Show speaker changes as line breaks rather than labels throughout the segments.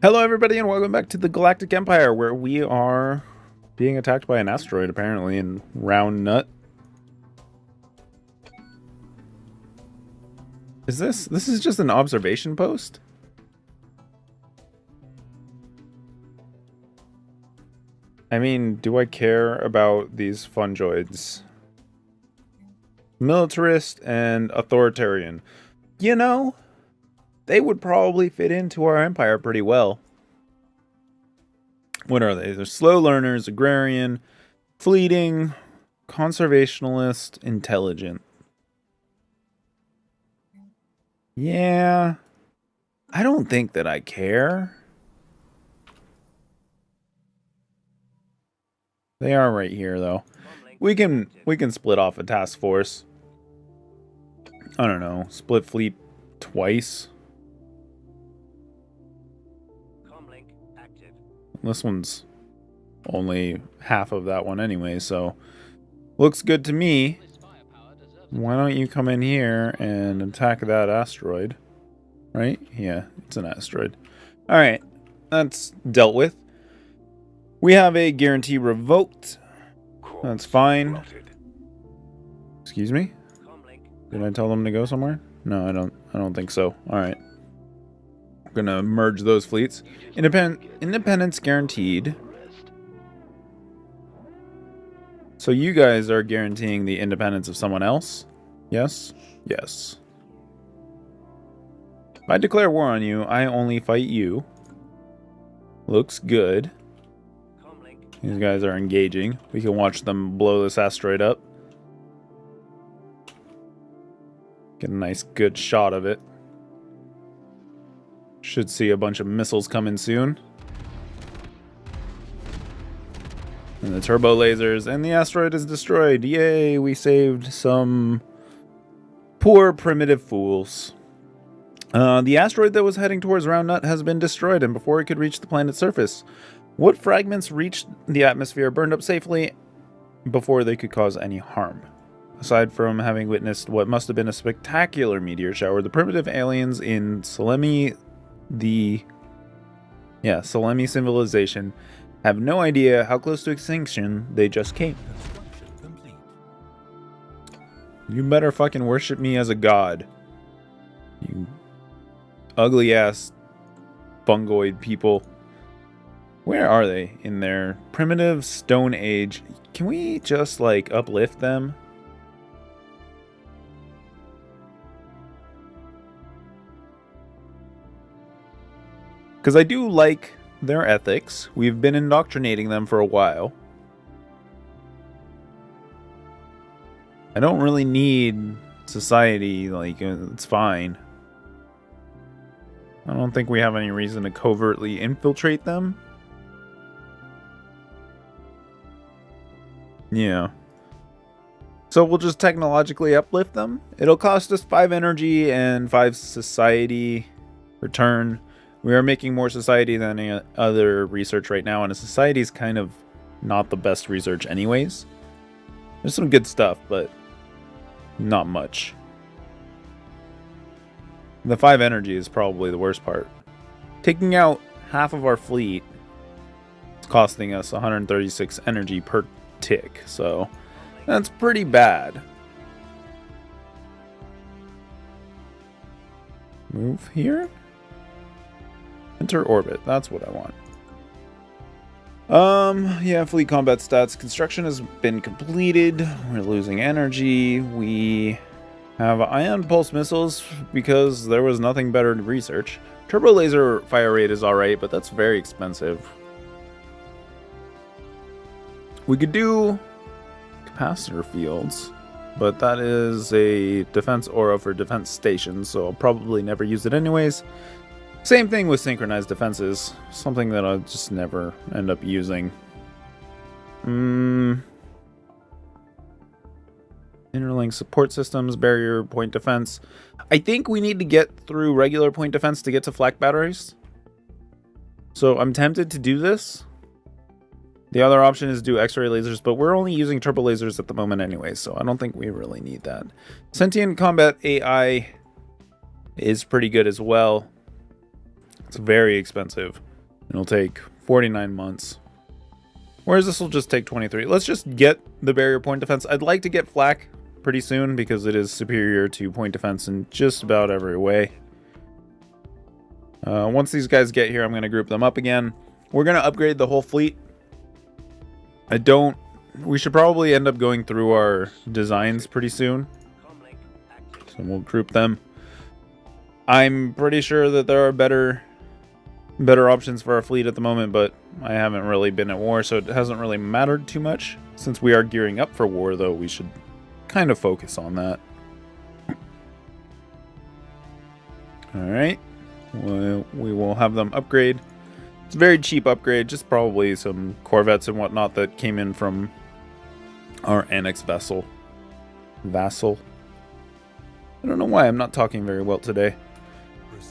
Hello everybody and welcome back to the Galactic Empire, where we are being attacked by an asteroid apparently in Round Nut. This is just an observation post? I mean, do I care about these fungoids? Militarist and authoritarian. You know, they would probably fit into our empire pretty well. What are they? They're slow learners, agrarian, fleeting, conservationalist, intelligent. Yeah, I don't think that I care. They are right here though. We can split off a task force. I don't know, split fleet twice. This one's only half of that one anyway, so looks good to me. Why don't you come in here and attack that asteroid? Right? Yeah, it's an asteroid. Alright, that's dealt with. We have a guarantee revoked. That's fine. Excuse me? Did I tell them to go somewhere? No, I don't think so. Alright. I'm gonna merge those fleets. Independence guaranteed. So you guys are guaranteeing the independence of someone else? Yes? Yes. If I declare war on you, I only fight you. Looks good. These guys are engaging. We can watch them blow this asteroid up. Get a nice good shot of it. Should see a bunch of missiles coming soon. And the turbo lasers, and the asteroid is destroyed. Yay, we saved some poor primitive fools. The asteroid that was heading towards Round Nut has been destroyed, and before it could reach the planet's surface, what fragments reached the atmosphere burned up safely before they could cause any harm. Aside from having witnessed what must have been a spectacular meteor shower, the primitive aliens in Selemi civilization have no idea how close to extinction they just came. You better fucking worship me as a god. You ugly ass fungoid people. Where are they? In their primitive stone age. Can we just like uplift them? Because I do like their ethics. We've been indoctrinating them for a while. I don't really need society, like, it's fine. I don't think we have any reason to covertly infiltrate them. Yeah. So we'll just technologically uplift them. It'll cost us 5 energy and 5 society return. We are making more society than any other research right now, and a society is kind of not the best research anyways. There's some good stuff, but not much. The 5 energy is probably the worst part. Taking out half of our fleet is costing us 136 energy per tick, so that's pretty bad. Move here? Enter orbit, that's what I want. Yeah, fleet combat stats. Construction has been completed. We're losing energy. We have ion pulse missiles because there was nothing better to research. Turbo laser fire rate is alright, but that's very expensive. We could do capacitor fields, but that is a defense aura for defense stations, so I'll probably never use it anyways. Same thing with synchronized defenses, something that I'll just never end up using. Interlink support systems, barrier point defense. I think we need to get through regular point defense to get to flak batteries. So I'm tempted to do this. The other option is do X-ray lasers, but we're only using turbo lasers at the moment anyway, so I don't think we really need that. Sentient combat AI is pretty good as well. It's very expensive. It'll take 49 months. Whereas this will just take 23. Let's just get the barrier point defense. I'd like to get flak pretty soon because it is superior to point defense in just about every way. Once these guys get here, I'm going to group them up again. We're going to upgrade the whole fleet. We should probably end up going through our designs pretty soon. So we'll group them. I'm pretty sure that there are better options for our fleet at the moment, but I haven't really been at war, so it hasn't really mattered too much. Since we are gearing up for war, though, we should kind of focus on that. Alright. We will have them upgrade. It's a very cheap upgrade, just probably some corvettes and whatnot that came in from our annex vassal. I don't know why I'm not talking very well today.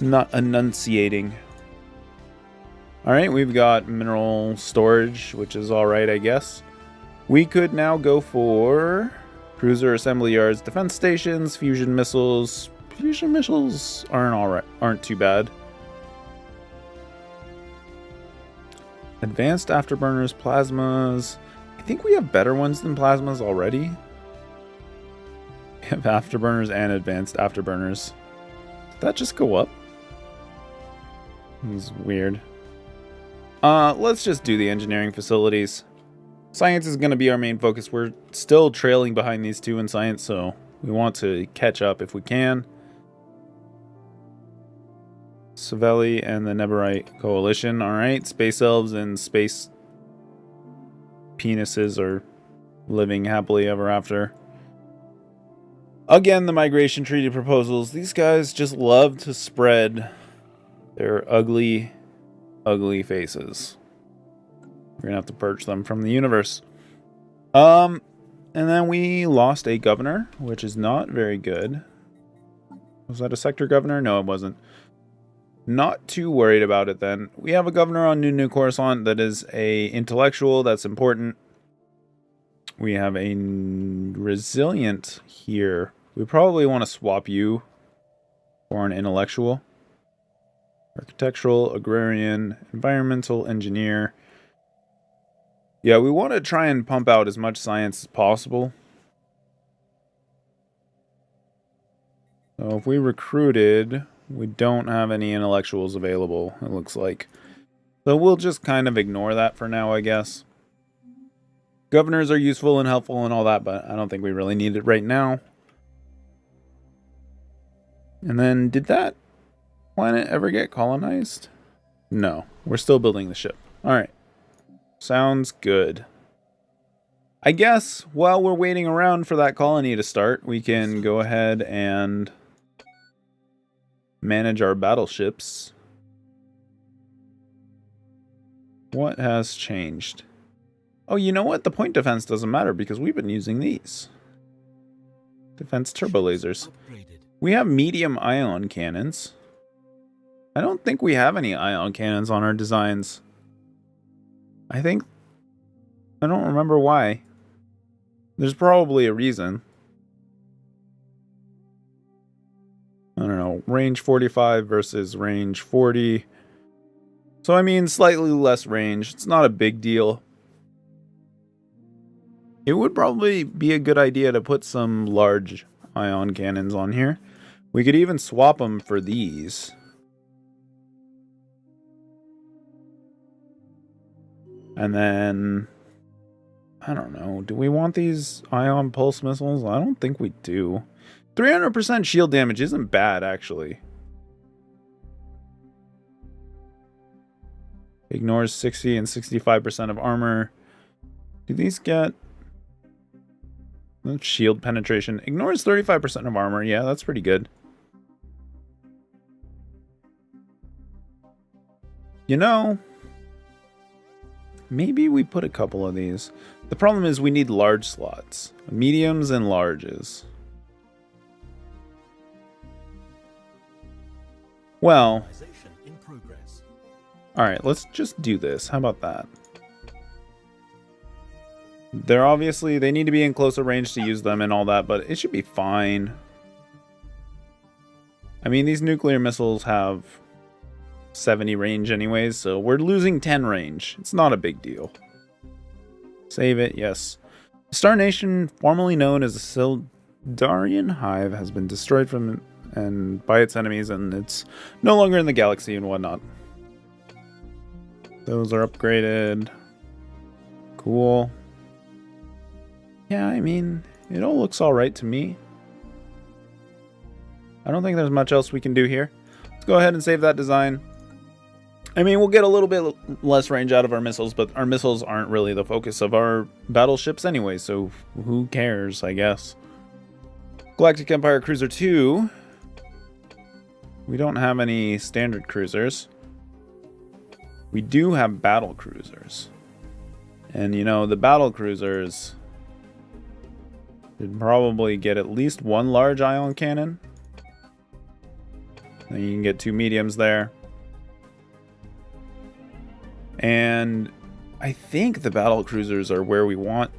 Not enunciating. Alright, we've got mineral storage, which is alright, I guess. We could now go for cruiser assembly yards, defense stations, fusion missiles. Fusion missiles aren't too bad. Advanced afterburners, plasmas. I think we have better ones than plasmas already. We have afterburners and advanced afterburners. Did that just go up? It's weird. Let's just do the engineering facilities. Science is going to be our main focus. We're still trailing behind these two in science, so we want to catch up if we can. Savelli and the Neborite Coalition. Alright, space elves and space penises are living happily ever after. Again, the migration treaty proposals. These guys just love to spread their ugly, ugly faces. We're gonna have to purge them from the universe. And then we lost a governor, which is not very good. Was that a sector governor? No, it wasn't. Not too worried about it then. We have a governor on New Coruscant that is a intellectual. That's important. We have a resilient here. We probably want to swap you for an intellectual. Architectural, agrarian, environmental engineer. Yeah, we want to try and pump out as much science as possible. So if we recruited, we don't have any intellectuals available, it looks like. So we'll just kind of ignore that for now, I guess. Governors are useful and helpful and all that, but I don't think we really need it right now. And then, did that planet ever get colonized? No, we're still building the ship. Alright. Sounds good. I guess while we're waiting around for that colony to start, we can go ahead and manage our battleships. What has changed? Oh, you know what? The point defense doesn't matter because we've been using these. Defense turbo lasers. We have medium ion cannons. I don't think we have any ion cannons on our designs. I don't remember why. There's probably a reason. I don't know, range 45 versus range 40. So I mean, slightly less range. It's not a big deal. It would probably be a good idea to put some large ion cannons on here. We could even swap them for these. And then, I don't know, do we want these ion pulse missiles? I don't think we do. 300% shield damage isn't bad, actually. Ignores 60 and 65% of armor. Do these get shield penetration? Ignores 35% of armor. Yeah, that's pretty good. You know, maybe we put a couple of these. The problem is we need large slots. Mediums and larges. Well, alright, let's just do this. How about that? They need to be in closer range to use them and all that, but it should be fine. I mean, these nuclear missiles have 70 range anyways, so we're losing 10 range. It's not a big deal. Save it, yes. The Star Nation, formerly known as the Sildarian Hive, has been destroyed from and by its enemies, and it's no longer in the galaxy and whatnot. Those are upgraded. Cool. Yeah, I mean, it all looks alright to me. I don't think there's much else we can do here. Let's go ahead and save that design. I mean, we'll get a little bit less range out of our missiles, but our missiles aren't really the focus of our battleships anyway, so who cares, I guess. Galactic Empire Cruiser 2. We don't have any standard cruisers. We do have battle cruisers. And, you know, the battle cruisers should probably get at least one large ion cannon. Then you can get 2 mediums there. And I think the battle cruisers are where we want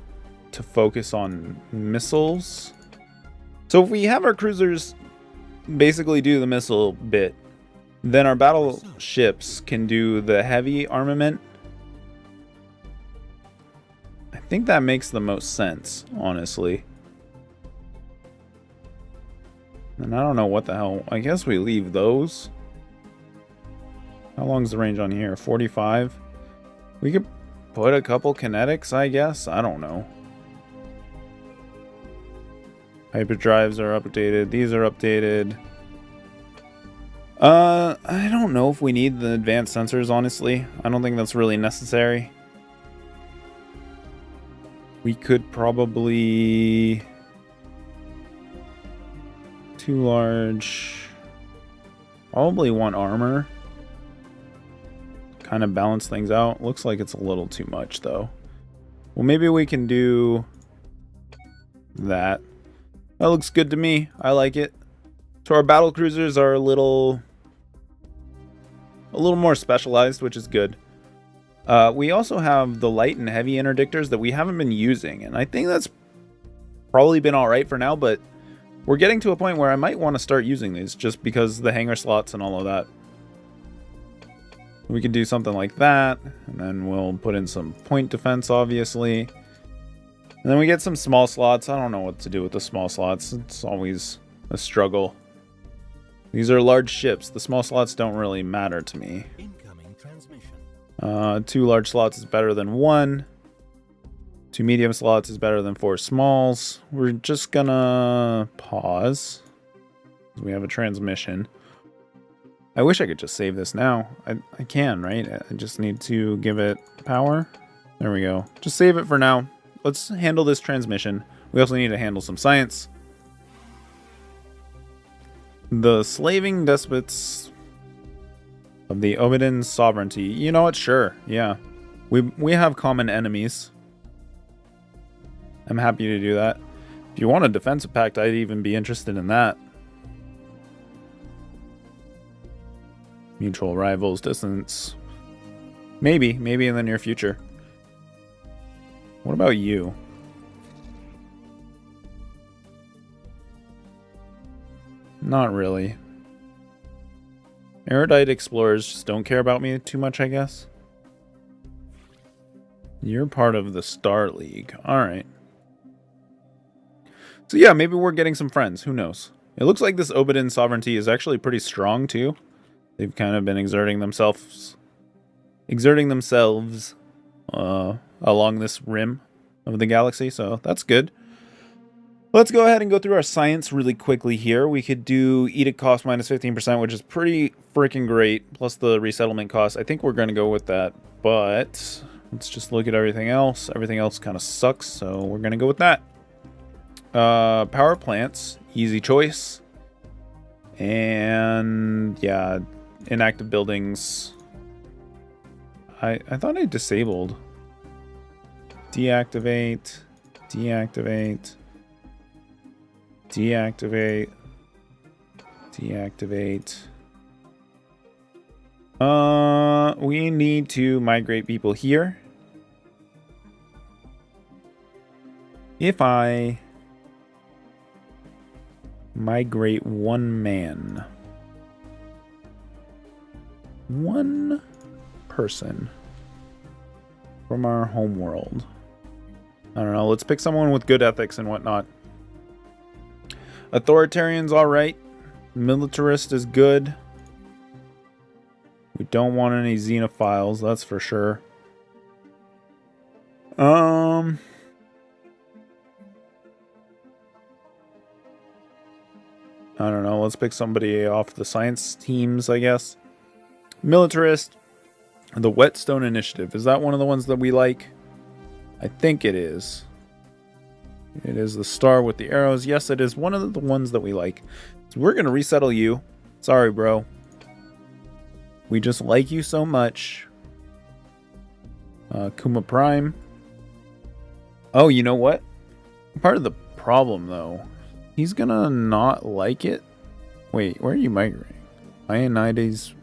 to focus on missiles. So if we have our cruisers basically do the missile bit, then our battleships can do the heavy armament. I think that makes the most sense, honestly. And I don't know what the hell. I guess we leave those. How long's the range on here? 45? We could put a couple kinetics, I guess. I don't know. Hyperdrives are updated. These are updated. I don't know if we need the advanced sensors, honestly. I don't think that's really necessary. We could probably... Too large. Probably want armor. Kind of balance things out. Looks like it's a little too much, though. Well, maybe we can do that. That looks good to me. I like it. So our battle cruisers are a little more specialized, which is good. We also have the light and heavy interdictors that we haven't been using, and I think that's probably been all right for now, but we're getting to a point where I might want to start using these just because the hangar slots and all of that. We could do something like that, and then we'll put in some point defense, obviously. And then we get some small slots. I don't know what to do with the small slots. It's always a struggle. These are large ships. The small slots don't really matter to me. Incoming transmission. 2 large slots is better than 1. 2 medium slots is better than 4 smalls. We're just gonna pause. We have a transmission. I wish I could just save this now. I can, right? I just need to give it power. There we go. Just save it for now. Let's handle this transmission. We also need to handle some science. The slaving despots of the Obidan sovereignty. You know what? Sure. Yeah. We have common enemies. I'm happy to do that. If you want a defensive pact, I'd even be interested in that. Mutual rivals, distance. Maybe in the near future. What about you? Not really. Erudite explorers just don't care about me too much, I guess. You're part of the Star League. Alright. So yeah, maybe we're getting some friends. Who knows? It looks like this Obidan sovereignty is actually pretty strong, too. They've kind of been exerting themselves along this rim of the galaxy, so that's good. Let's go ahead and go through our science really quickly here. We could do edict cost minus 15%, which is pretty freaking great, plus the resettlement cost. I think we're going to go with that, but let's just look at everything else. Everything else kind of sucks, so we're going to go with that. Power plants, easy choice. And yeah, inactive buildings. I thought I disabled. Deactivate. Deactivate. Deactivate. Deactivate. We need to migrate people here. If I migrate 1 man. one person from our home world. I don't know. Let's pick someone with good ethics and whatnot. Authoritarian's alright. Militarist is good. We don't want any xenophiles, that's for sure. I don't know. Let's pick somebody off the science teams, I guess. Militarist. The Whetstone Initiative. Is that one of the ones that we like? I think it is. It is the star with the arrows. Yes, it is one of the ones that we like. So we're going to resettle you. Sorry, bro. We just like you so much. Kuma Prime. Oh, you know what? Part of the problem, though. He's going to not like it. Wait, where are you migrating? Ionides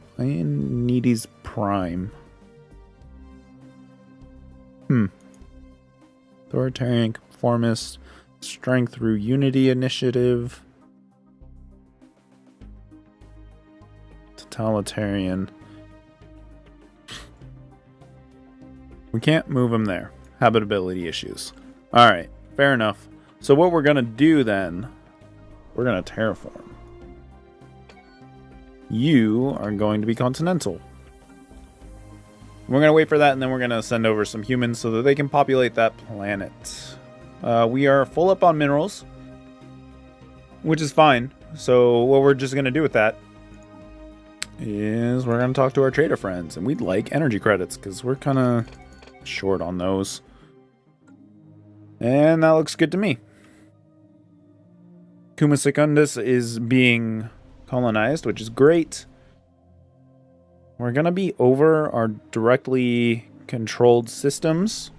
Prime. Authoritarian, conformist, strength through unity initiative. Totalitarian. We can't move him there. Habitability issues. Alright, fair enough. So what we're going to do then, we're going to terraform. You are going to be continental. We're going to wait for that, and then we're going to send over some humans so that they can populate that planet. We are full up on minerals, which is fine. So what we're just going to do with that is we're going to talk to our trader friends, and we'd like energy credits because we're kind of short on those. And that looks good to me. Kuma Secundus is being colonized, which is great. We're going to be over our directly controlled systems.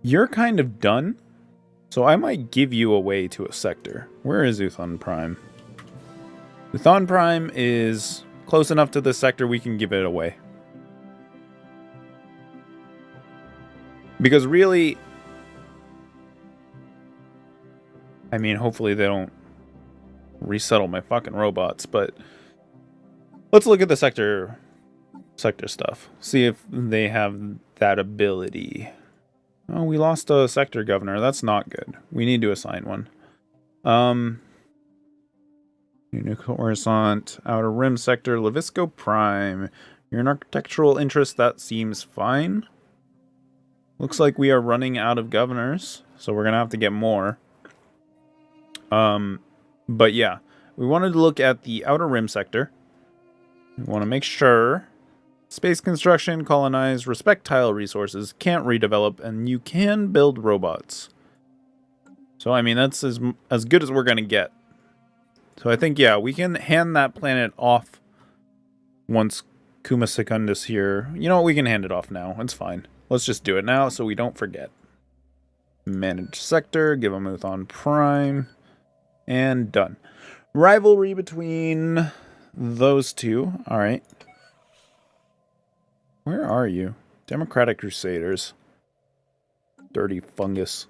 You're kind of done, so I might give you away to a sector. Where is Uthon Prime? Uthon Prime is close enough to the sector we can give it away. Because really, I mean, hopefully they don't resettle my fucking robots, but let's look at the sector stuff. See if they have that ability. Oh, we lost a sector governor. That's not good. We need to assign one. New Coruscant, Outer Rim Sector, Levisco Prime. You're an architectural interest. That seems fine. Looks like we are running out of governors, so we're going to have to get more. But yeah, we wanted to look at the Outer Rim Sector. We want to make sure space construction, colonize, respect tile resources, can't redevelop, and you can build robots. So, I mean, that's as good as we're going to get. So I think, yeah, we can hand that planet off once Kuma Secundus here. You know what? We can hand it off now. It's fine. Let's just do it now so we don't forget. Manage sector, give them Uthon Prime, and done. Rivalry between those two. All right. Where are you? Democratic Crusaders. Dirty fungus.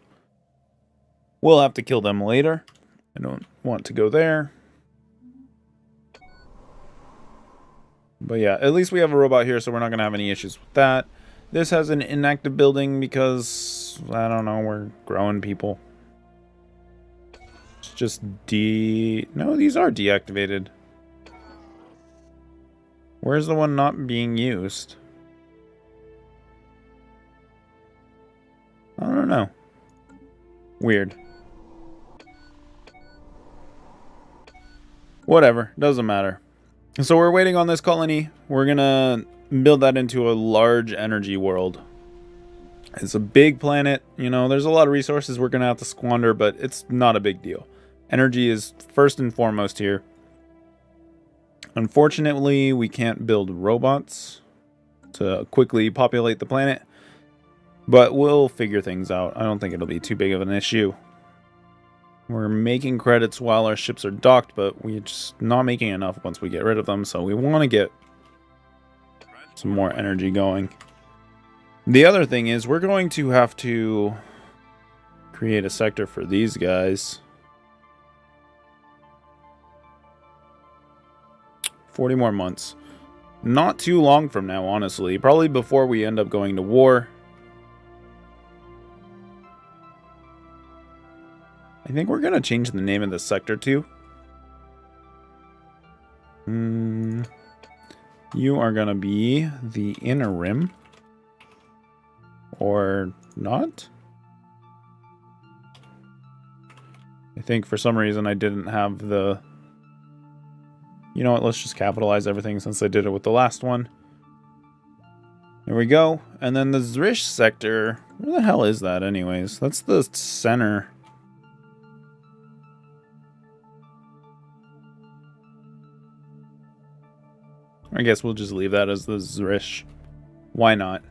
We'll have to kill them later. I don't want to go there. But yeah, at least we have a robot here, so we're not going to have any issues with that. This has an inactive building because, I don't know, we're growing people. It's just no, these are deactivated. Where's the one not being used? I don't know. Weird. Whatever, doesn't matter. So we're waiting on this colony. We're gonna build that into a large energy world. It's a big planet, you know, there's a lot of resources we're gonna have to squander, but it's not a big deal. Energy is first and foremost here. Unfortunately, we can't build robots to quickly populate the planet, but we'll figure things out. I don't think it'll be too big of an issue. We're making credits while our ships are docked, but we're just not making enough once we get rid of them, so we want to get some more energy going. The other thing is we're going to have to create a sector for these guys. 40 more months. Not too long from now, honestly. Probably before we end up going to war. I think we're going to change the name of this sector too. You are going to be the Inner Rim. Or not? I think for some reason I didn't have the... You know what, let's just capitalize everything since I did it with the last one. There we go. And then the Zrish sector, where the hell is that anyways? That's the center. I guess we'll just leave that as the Zrish. Why not?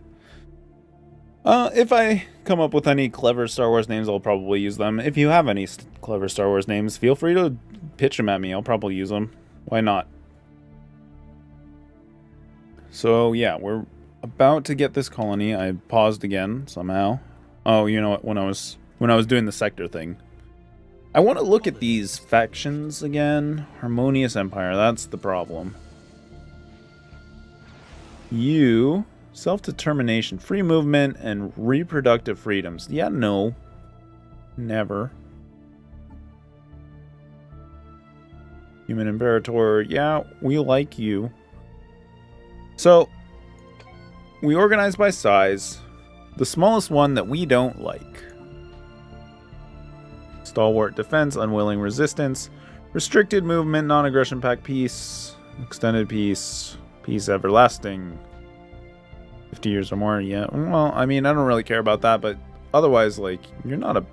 If I come up with any clever Star Wars names, I'll probably use them. If you have any clever Star Wars names, feel free to pitch them at me. I'll probably use them. Why not? So, yeah, we're about to get this colony. I paused again, somehow. Oh, you know what? When I was doing the sector thing. I want to look at these factions again. Harmonious Empire, that's the problem. You... Self-determination, free movement, and reproductive freedoms. Yeah, no. Never. Human Imperator. Yeah, we like you. So, we organize by size. The smallest one that we don't like. Stalwart defense, unwilling resistance, restricted movement, non-aggression pact, peace, extended peace, peace everlasting. 50 years or more, yeah. Well, I mean, I don't really care about that, but otherwise, like, you're not a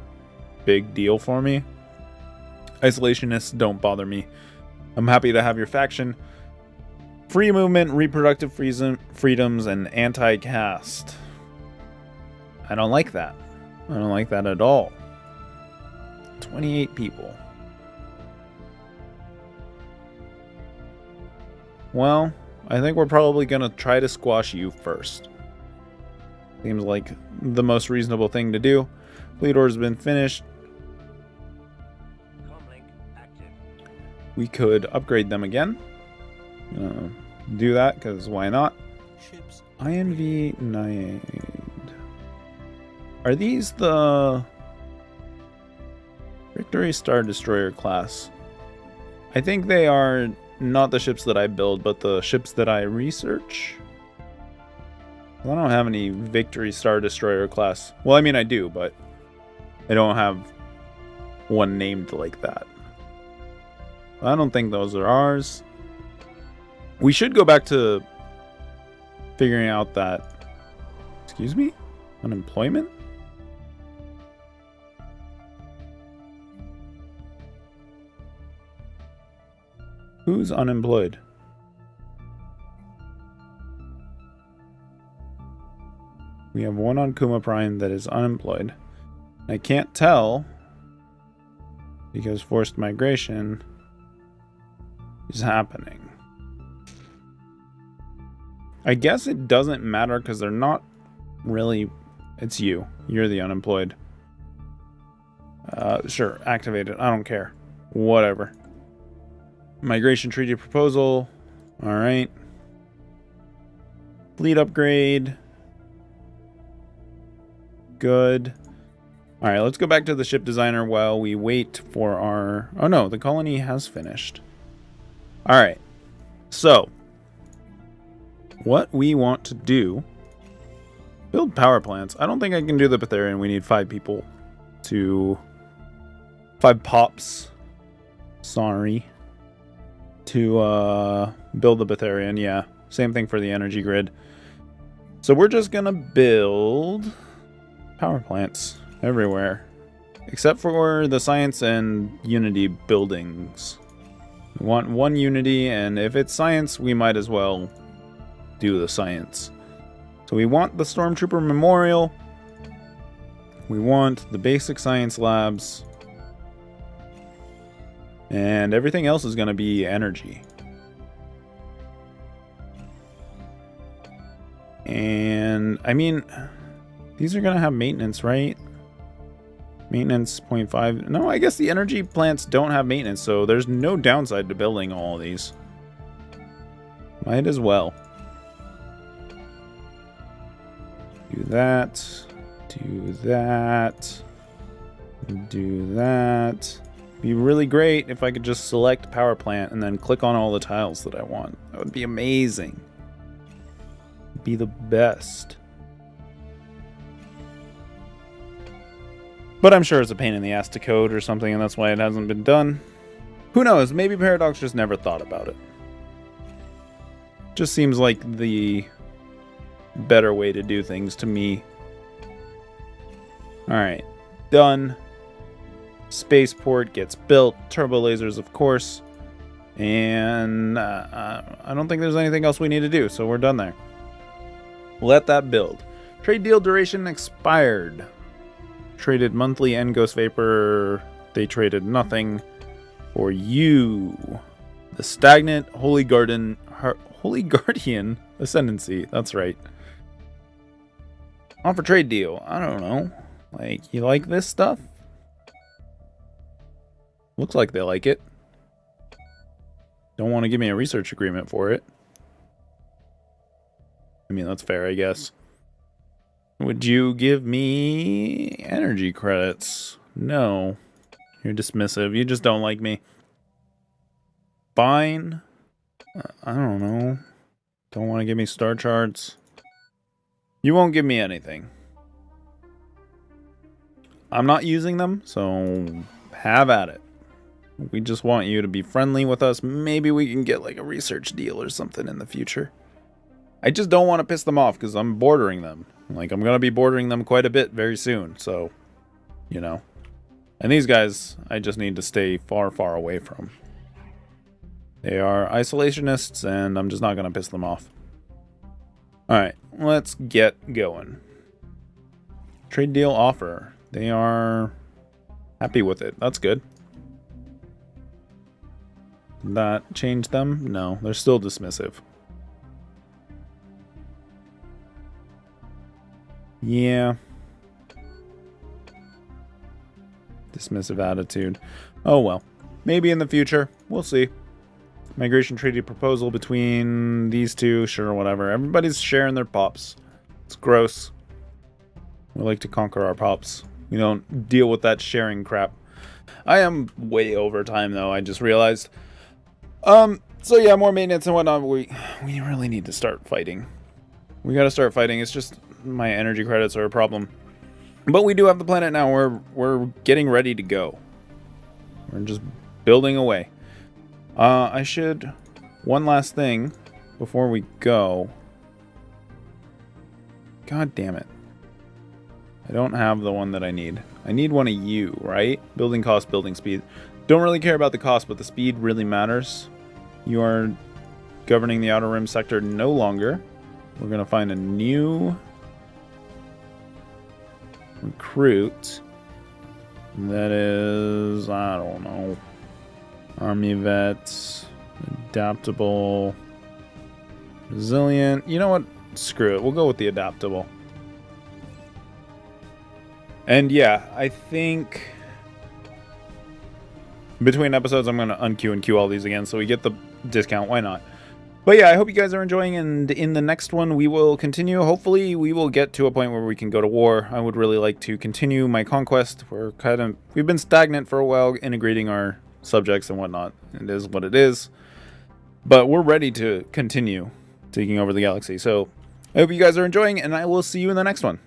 big deal for me. Isolationists don't bother me. I'm happy to have your faction. Free movement, reproductive freedoms, and anti-caste. I don't like that. I don't like that at all. 28 people. Well... I think we're probably going to try to squash you first. Seems like the most reasonable thing to do. Fleet order's been finished. We could upgrade them again. Do that, because why not? INV 9. Are these the Victory Star Destroyer class? I think they are... Not the ships that I build, but the ships that I research. I don't have any Victory Star Destroyer class. Well, I mean, I do, but I don't have one named like that. I don't think those are ours. We should go back to figuring out that... Excuse me? Unemployment? Who's unemployed? We have one on Kuma Prime that is unemployed. I can't tell because forced migration is happening. I guess it doesn't matter because they're not really... It's you. You're the unemployed. Sure, activate it. I don't care. Whatever. Migration treaty proposal. Alright. Fleet upgrade. Good. Alright, let's go back to the ship designer while we wait for our... Oh no, the colony has finished. Alright. So, what we want to do... Build power plants. I don't think I can do the Betharian. We need 5 people to... 5 pops. Sorry. To build the Betharian. Yeah, same thing for the energy grid. So we're just gonna build power plants everywhere. Except for the science and unity buildings. We want 1 unity, and if it's science, we might as well do the science. So we want the Stormtrooper Memorial. We want the basic science labs. And everything else is going to be energy. And, I mean, these are going to have maintenance, right? Maintenance 0.5. No, I guess the energy plants don't have maintenance, so there's no downside to building all of these. Might as well. Do that. Do that. Do that. Be really great if I could just select power plant and then click on all the tiles that I want. That would be amazing. Be the best. But I'm sure it's a pain in the ass to code or something, and that's why it hasn't been done. Who knows? Maybe Paradox just never thought about it. Just seems like the better way to do things to me. Alright. Done. Spaceport gets built. Turbo lasers, of course. And I don't think there's anything else we need to do, so we're done there. Let that build. Trade deal duration expired. Traded monthly and Ghost Vapor. They traded nothing for you. The stagnant Holy Guardian Ascendancy. That's right. Offer trade deal. I don't know. Like, you like this stuff? Looks like they like it. Don't want to give me a research agreement for it. I mean, that's fair, I guess. Would you give me energy credits? No. You're dismissive. You just don't like me. Fine. I don't know. Don't want to give me star charts. You won't give me anything. I'm not using them, so have at it. We just want you to be friendly with us. Maybe we can get like a research deal or something in the future. I just don't want to piss them off because I'm bordering them. Like, I'm going to be bordering them quite a bit very soon. So, you know. And these guys, I just need to stay far, far away from. They are isolationists, and I'm just not going to piss them off. Alright, let's get going. Trade deal offer. They are happy with it. That's good. Did that change them? No, they're still dismissive. Yeah. Dismissive attitude. Oh well. Maybe in the future. We'll see. Migration treaty proposal between these two. Sure, whatever. Everybody's sharing their pops. It's gross. We like to conquer our pops. We don't deal with that sharing crap. I am way over time, though. I just realized. So yeah, more maintenance and whatnot. We really need to start fighting. We gotta start fighting. It's just my energy credits are a problem. But we do have the planet now. We're getting ready to go. We're just building away. I should... One last thing before we go. God damn it. I don't have the one that I need. I need one of you, right? Building cost, building speed. Don't really care about the cost, but the speed really matters. You are governing the Outer Rim sector no longer. We're going to find a new recruit. That is, I don't know. Army vets, adaptable, resilient. You know what? Screw it. We'll go with the adaptable. And yeah, I think between episodes, I'm going to unqueue and queue all these again so we get the discount. Why not? But yeah, I hope you guys are enjoying, and in the next one, we will continue. Hopefully, we will get to a point where we can go to war. I would really like to continue my conquest. We've been stagnant for a while, integrating our subjects and whatnot. It is what it is. But we're ready to continue taking over the galaxy. So I hope you guys are enjoying, and I will see you in the next one.